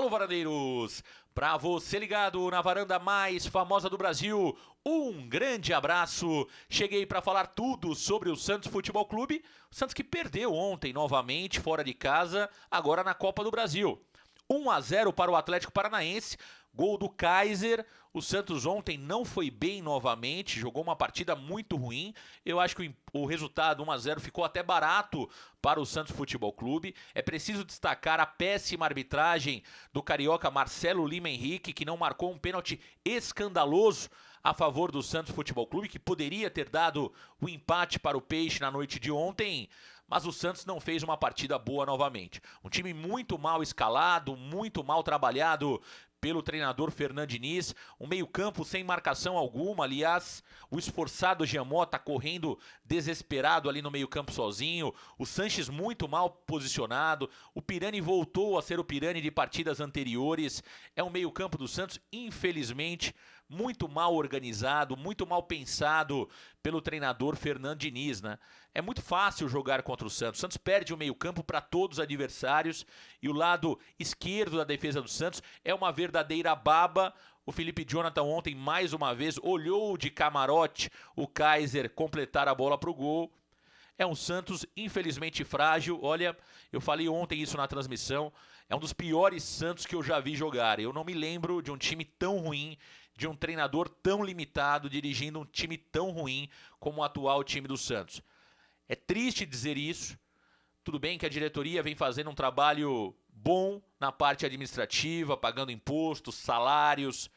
Alô, varandeiros! Para você ligado na varanda mais famosa do Brasil, um grande abraço. Cheguei para falar tudo sobre o Santos Futebol Clube. O Santos que perdeu ontem novamente fora de casa, agora na Copa do Brasil. 1-0 para o Atlético Paranaense, gol do Kaiser. O Santos ontem não foi bem novamente, jogou uma partida muito ruim. Eu acho que o resultado 1-0 ficou até barato para o Santos Futebol Clube. É preciso destacar a péssima arbitragem do carioca Marcelo Lima Henrique, que não marcou um pênalti escandaloso a favor do Santos Futebol Clube, que poderia ter dado o empate para o Peixe na noite de ontem, mas o Santos não fez uma partida boa novamente. Um time muito mal escalado, muito mal trabalhado pelo treinador Fernando Diniz, um meio-campo sem marcação alguma. Aliás, o esforçado Giamota tá correndo desesperado ali no meio-campo sozinho, o Sanches muito mal posicionado, o Pirani voltou a ser o Pirani de partidas anteriores. É um meio-campo do Santos, infelizmente, muito mal organizado, muito mal pensado pelo treinador Fernando Diniz, né? É muito fácil jogar contra o Santos. O Santos perde o meio-campo para todos os adversários e o lado esquerdo da defesa do Santos é uma verdadeira baba. O Felipe Jonathan ontem, mais uma vez, olhou de camarote o Kaiser completar a bola para o gol. É um Santos infelizmente frágil. Olha, eu falei ontem isso na transmissão. É um dos piores Santos que eu já vi jogar. Eu não me lembro de um time tão ruim, de um treinador tão limitado, dirigindo um time tão ruim como o atual time do Santos. É triste dizer isso. Tudo bem que a diretoria vem fazendo um trabalho bom na parte administrativa, pagando impostos, salários,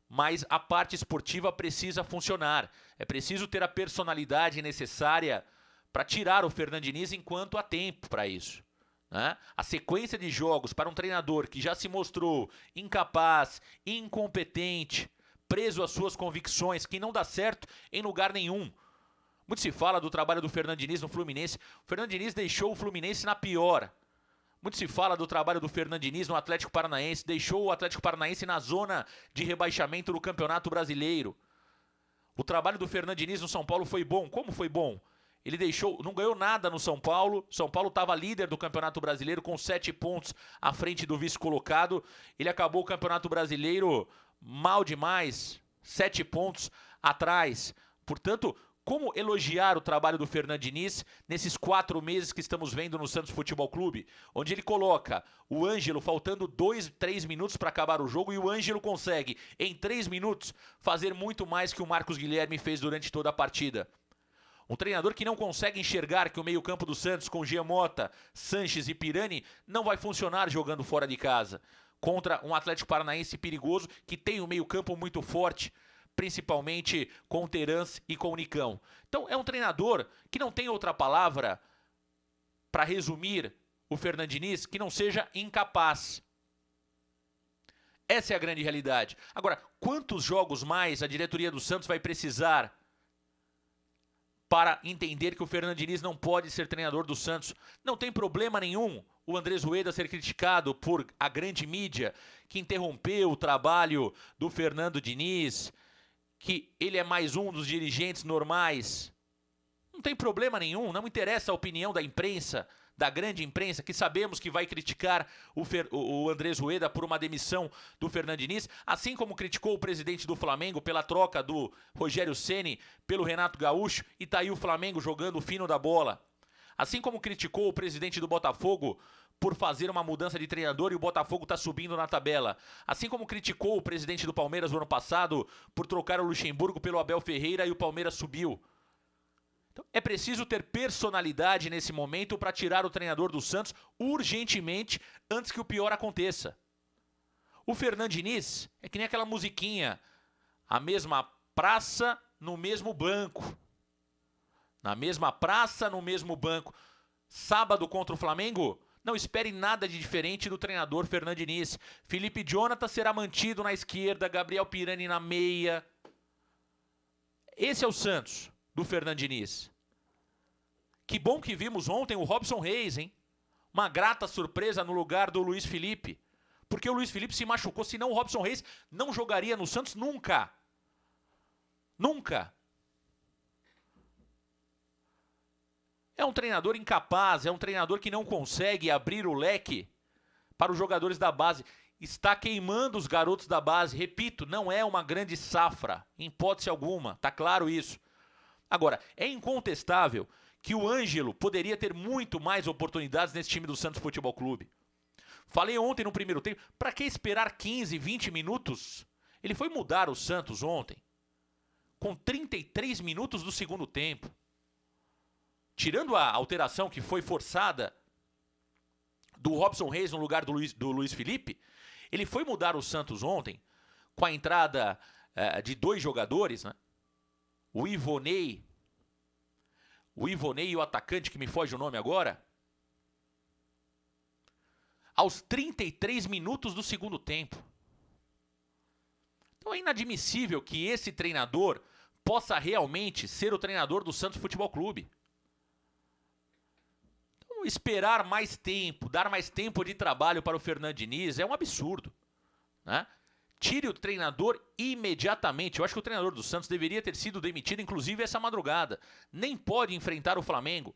mas a parte esportiva precisa funcionar. É preciso ter a personalidade necessária para tirar o Fernando Diniz enquanto há tempo para isso, né? A sequência de jogos para um treinador que já se mostrou incapaz, incompetente, preso às suas convicções, que não dá certo em lugar nenhum. Muito se fala do trabalho do Fernando Diniz no Fluminense. O Fernando Diniz deixou o Fluminense na pior. Muito se fala do trabalho do Fernando Diniz no Atlético Paranaense. Deixou o Atlético Paranaense na zona de rebaixamento do Campeonato Brasileiro. O trabalho do Fernando Diniz no São Paulo foi bom. Como foi bom? Ele deixou, não ganhou nada no São Paulo. São Paulo estava líder do Campeonato Brasileiro com 7 pontos à frente do vice-colocado. Ele acabou o Campeonato Brasileiro mal demais, 7 pontos atrás. Portanto, como elogiar o trabalho do Fernando Diniz nesses 4 meses que estamos vendo no Santos Futebol Clube, onde ele coloca o Ângelo faltando 2, 3 minutos para acabar o jogo e o Ângelo consegue, em 3 minutos, fazer muito mais que o Marcos Guilherme fez durante toda a partida. Um treinador que não consegue enxergar que o meio-campo do Santos com Giamota, Sanches e Pirani não vai funcionar jogando fora de casa contra um Atlético Paranaense perigoso que tem um meio-campo muito forte, principalmente com o Terans e com o Nicão. Então é um treinador que não tem outra palavra para resumir o Fernando Diniz que não seja incapaz. Essa é a grande realidade. Agora, quantos jogos mais a diretoria do Santos vai precisar para entender que o Fernando Diniz não pode ser treinador do Santos? Não tem problema nenhum o Andrés Rueda ser criticado por a grande mídia que interrompeu o trabalho do Fernando Diniz, que ele é mais um dos dirigentes normais. Não tem problema nenhum, não interessa a opinião da imprensa, da grande imprensa, que sabemos que vai criticar o Andrés Rueda por uma demissão do Fernando Diniz, assim como criticou o presidente do Flamengo pela troca do Rogério Ceni pelo Renato Gaúcho, e tá aí o Flamengo jogando o fino da bola. Assim como criticou o presidente do Botafogo por fazer uma mudança de treinador e o Botafogo está subindo na tabela. Assim como criticou o presidente do Palmeiras no ano passado por trocar o Luxemburgo pelo Abel Ferreira e o Palmeiras subiu. Então, é preciso ter personalidade nesse momento para tirar o treinador do Santos urgentemente antes que o pior aconteça. O Fernando Diniz é que nem aquela musiquinha, a mesma praça no mesmo banco. Na mesma praça, no mesmo banco. Sábado contra o Flamengo, não espere nada de diferente do treinador Fernando Diniz. Felipe Jonathan será mantido na esquerda, Gabriel Pirani na meia. Esse é o Santos do Fernando Diniz. Que bom que vimos ontem o Robson Reis, hein? Uma grata surpresa no lugar do Luiz Felipe. Porque o Luiz Felipe se machucou, senão o Robson Reis não jogaria no Santos nunca. Nunca. É um treinador incapaz, é um treinador que não consegue abrir o leque para os jogadores da base. está queimando os garotos da base. Repito, não é uma grande safra, em hipótese alguma, tá claro isso. Agora, é incontestável que o Ângelo poderia ter muito mais oportunidades nesse time do Santos Futebol Clube. Falei ontem no primeiro tempo, para que esperar 15, 20 minutos? Ele foi mudar o Santos ontem, com 33 minutos do segundo tempo. Tirando a alteração que foi forçada do Robson Reis no lugar do Luiz Felipe, ele foi mudar o Santos ontem com a entrada de 2 jogadores, né? O Ivonei e o atacante, que me foge o nome agora, aos 33 minutos do segundo tempo. Então é inadmissível que esse treinador possa realmente ser o treinador do Santos Futebol Clube. Então, esperar mais tempo, dar mais tempo de trabalho para o Fernando Diniz é um absurdo, né? Tire o treinador imediatamente. Eu acho que o treinador do Santos deveria ter sido demitido, inclusive, essa madrugada. Nem pode enfrentar o Flamengo.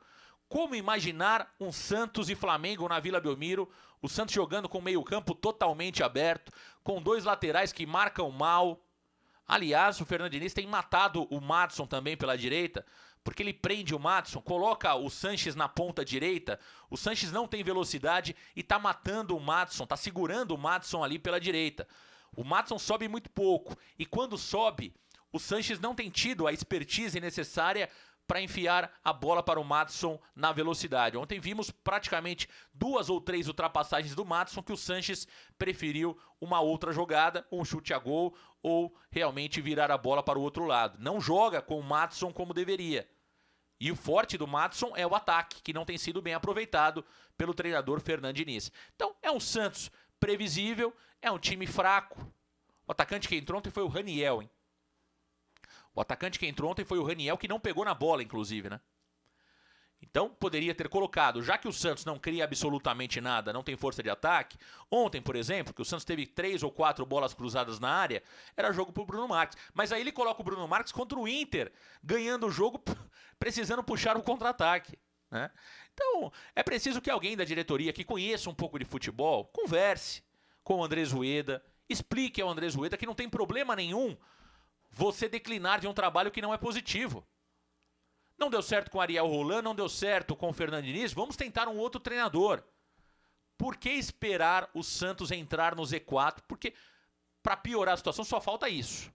Como imaginar um Santos e Flamengo na Vila Belmiro, o Santos jogando com meio campo totalmente aberto, com 2 laterais que marcam mal. Aliás, o Fernando Diniz tem matado o Madson também pela direita, porque ele prende o Madson, coloca o Sanches na ponta direita, o Sanches não tem velocidade e está matando o Madson, está segurando o Madson ali pela direita. O Madson sobe muito pouco, e quando sobe, o Sanches não tem tido a expertise necessária para enfiar a bola para o Madson na velocidade. Ontem vimos praticamente 2 ou 3 ultrapassagens do Madson que o Sanches preferiu uma outra jogada, um chute a gol ou realmente virar a bola para o outro lado. Não joga com o Madson como deveria. E o forte do Madson é o ataque, que não tem sido bem aproveitado pelo treinador Fernando Diniz. Então é um Santos previsível, é um time fraco. O atacante que entrou ontem foi o Raniel, hein? O atacante que entrou ontem foi o Raniel, que não pegou na bola, inclusive, né? Então, poderia ter colocado, já que o Santos não cria absolutamente nada, não tem força de ataque. Ontem, por exemplo, que o Santos teve 3 ou 4 bolas cruzadas na área, era jogo pro Bruno Marques. Mas aí ele coloca o Bruno Marques contra o Inter, ganhando o jogo, precisando puxar o contra-ataque, né? Então, é preciso que alguém da diretoria que conheça um pouco de futebol, converse com o Andrés Rueda, explique ao Andrés Rueda que não tem problema nenhum você declinar de um trabalho que não é positivo. Não deu certo com o Ariel Roland, não deu certo com o Fernando Diniz, vamos tentar um outro treinador. Por que esperar o Santos entrar no Z4? Porque para piorar a situação só falta isso,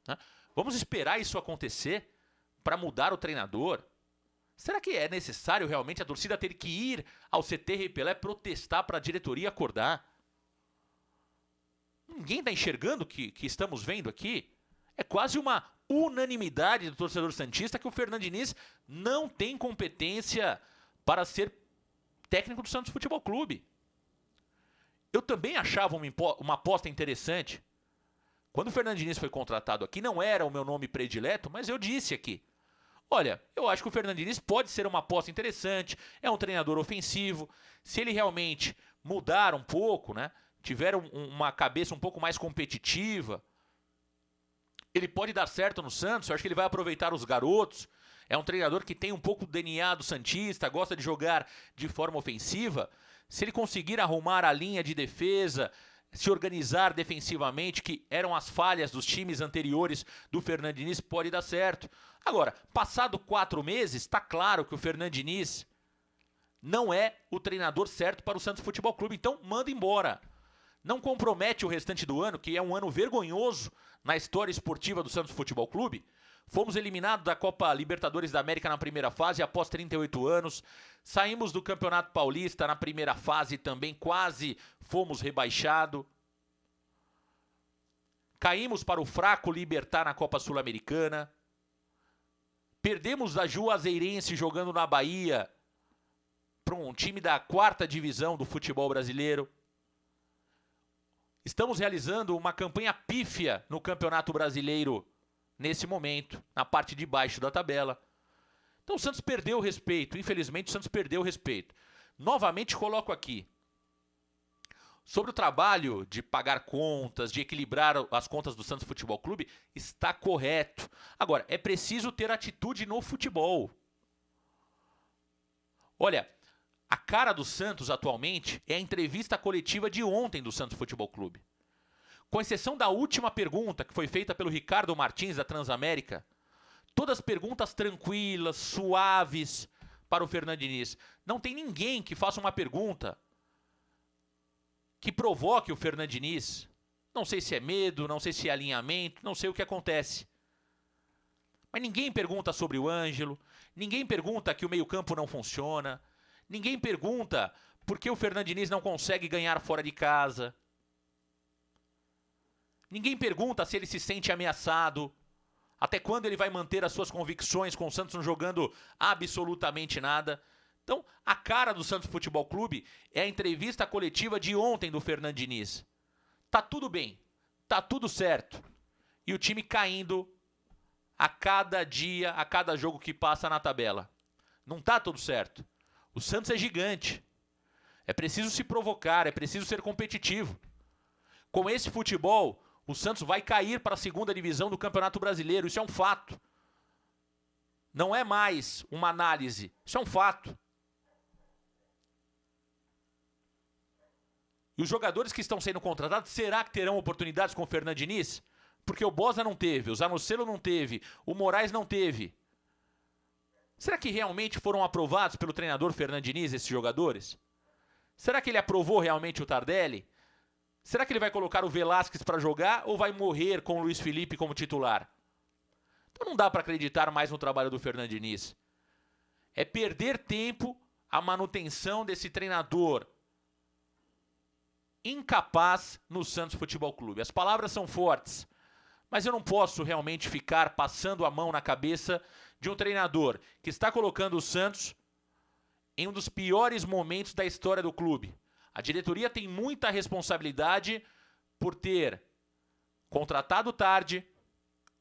né? Vamos esperar isso acontecer para mudar o treinador? Será que é necessário realmente a torcida ter que ir ao CT Rei Pelé protestar para a diretoria acordar? Ninguém está enxergando o que estamos vendo aqui? É quase uma unanimidade do torcedor santista que o Fernando Diniz não tem competência para ser técnico do Santos Futebol Clube. Eu também achava uma aposta interessante. Quando o Fernando Diniz foi contratado aqui, não era o meu nome predileto, mas eu disse aqui: olha, eu acho que o Fernando Diniz pode ser uma aposta interessante, é um treinador ofensivo. Se ele realmente mudar um pouco, né, tiver uma cabeça um pouco mais competitiva, ele pode dar certo no Santos. Eu acho que ele vai aproveitar os garotos. É um treinador que tem um pouco do DNA do santista, gosta de jogar de forma ofensiva. Se ele conseguir arrumar a linha de defesa, se organizar defensivamente, que eram as falhas dos times anteriores do Fernando Diniz, pode dar certo. Agora, passado 4 meses, está claro que o Fernando Diniz não é o treinador certo para o Santos Futebol Clube. Então, manda embora. Não compromete o restante do ano, que é um ano vergonhoso na história esportiva do Santos Futebol Clube. Fomos eliminados da Copa Libertadores da América na primeira fase, após 38 anos. Saímos do Campeonato Paulista na primeira fase, também quase fomos rebaixados. Caímos para o fraco Libertad na Copa Sul-Americana. Perdemos da Juazeirense jogando na Bahia para um time da 4ª divisão do futebol brasileiro. Estamos realizando uma campanha pífia no Campeonato Brasileiro nesse momento, na parte de baixo da tabela. Então o Santos perdeu o respeito, infelizmente o Santos perdeu o respeito. Novamente coloco aqui, sobre o trabalho de pagar contas, de equilibrar as contas do Santos Futebol Clube, está correto. Agora, é preciso ter atitude no futebol. Olha, A cara do Santos atualmente é a entrevista coletiva de ontem do Santos Futebol Clube. Com exceção da última pergunta, que foi feita pelo Ricardo Martins, da Transamérica, todas perguntas tranquilas, suaves para o Fernando Diniz. Não tem ninguém que faça uma pergunta que provoque o Fernando Diniz. Não sei se é medo, não sei se é alinhamento, não sei o que acontece. Mas ninguém pergunta sobre o Ângelo, ninguém pergunta que o meio-campo não funciona, ninguém pergunta por que o Fernando Diniz não consegue ganhar fora de casa. Ninguém pergunta se ele se sente ameaçado, até quando ele vai manter as suas convicções com o Santos não jogando absolutamente nada. Então, a cara do Santos Futebol Clube é a entrevista coletiva de ontem do Fernando Diniz. Tá tudo bem, tá tudo certo. E o time caindo a cada dia, a cada jogo que passa na tabela. Não tá tudo certo. O Santos é gigante. É preciso se provocar, é preciso ser competitivo. Com esse futebol, o Santos vai cair para a segunda divisão do Campeonato Brasileiro. Isso é um fato. Não é mais uma análise. Isso é um fato. E os jogadores que estão sendo contratados, será que terão oportunidades com o Fernando Diniz? Porque o Bosa não teve, o Zanocelo não teve, o Moraes não teve. Será que realmente foram aprovados pelo treinador Fernando Diniz esses jogadores? Será que ele aprovou realmente o Tardelli? Será que ele vai colocar o Velasquez para jogar ou vai morrer com o Luiz Felipe como titular? Então não dá para acreditar mais no trabalho do Fernando Diniz. É perder tempo a manutenção desse treinador incapaz no Santos Futebol Clube. As palavras são fortes, mas eu não posso realmente ficar passando a mão na cabeça de um treinador que está colocando o Santos em um dos piores momentos da história do clube. A diretoria tem muita responsabilidade por ter contratado tarde,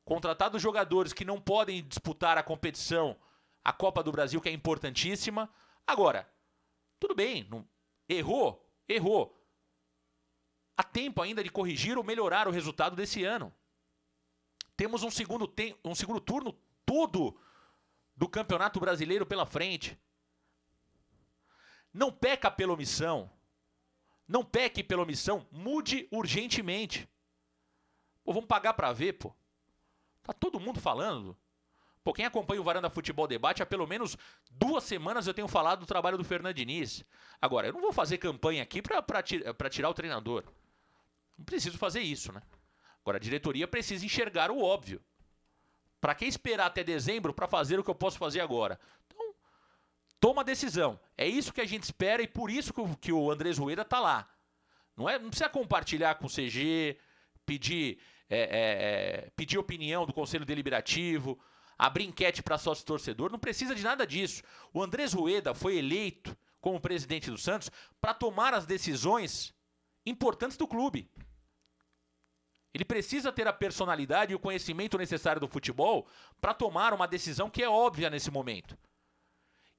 contratado jogadores que não podem disputar a competição, a Copa do Brasil, que é importantíssima. Agora, tudo bem, errou. Há tempo ainda de corrigir ou melhorar o resultado desse ano. Temos um segundo turno todo do Campeonato Brasileiro pela frente. Não peca pela omissão. Não peque pela omissão. Mude urgentemente. Pô, vamos pagar pra ver, pô. Tá todo mundo falando. Pô, quem acompanha o Varanda Futebol Debate, há pelo menos 2 semanas eu tenho falado do trabalho do Fernando Diniz. Agora, eu não vou fazer campanha aqui pra tirar o treinador. Não preciso fazer isso, né? Agora, a diretoria precisa enxergar o óbvio. Para que esperar até dezembro para fazer o que eu posso fazer agora? Então, toma a decisão. É isso que a gente espera e por isso que o Andrés Rueda tá lá. Não precisa compartilhar com o CG, pedir opinião do Conselho Deliberativo, abrir enquete para sócio-torcedor. Não precisa de nada disso. O Andrés Rueda foi eleito como presidente do Santos para tomar as decisões importantes do clube. Ele precisa ter a personalidade e o conhecimento necessário do futebol para tomar uma decisão que é óbvia nesse momento.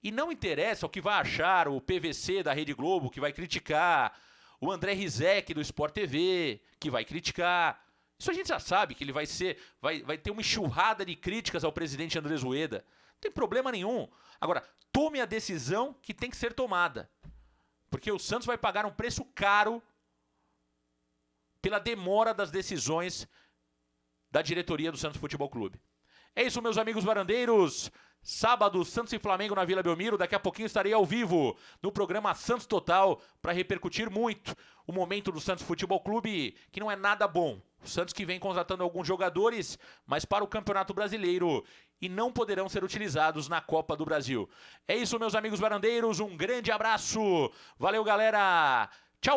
E não interessa o que vai achar o PVC da Rede Globo, que vai criticar, o André Rizek do Sport TV, que vai criticar. Isso a gente já sabe que ele vai ter uma enxurrada de críticas ao presidente Andrés Rueda. Não tem problema nenhum. Agora, tome a decisão que tem que ser tomada. Porque o Santos vai pagar um preço caro pela demora das decisões da diretoria do Santos Futebol Clube. É isso, meus amigos varandeiros. Sábado, Santos e Flamengo na Vila Belmiro. Daqui a pouquinho estarei ao vivo no programa Santos Total para repercutir muito o momento do Santos Futebol Clube, que não é nada bom. O Santos que vem contratando alguns jogadores, mas para o Campeonato Brasileiro e não poderão ser utilizados na Copa do Brasil. É isso, meus amigos varandeiros. Um grande abraço. Valeu, galera. Tchau!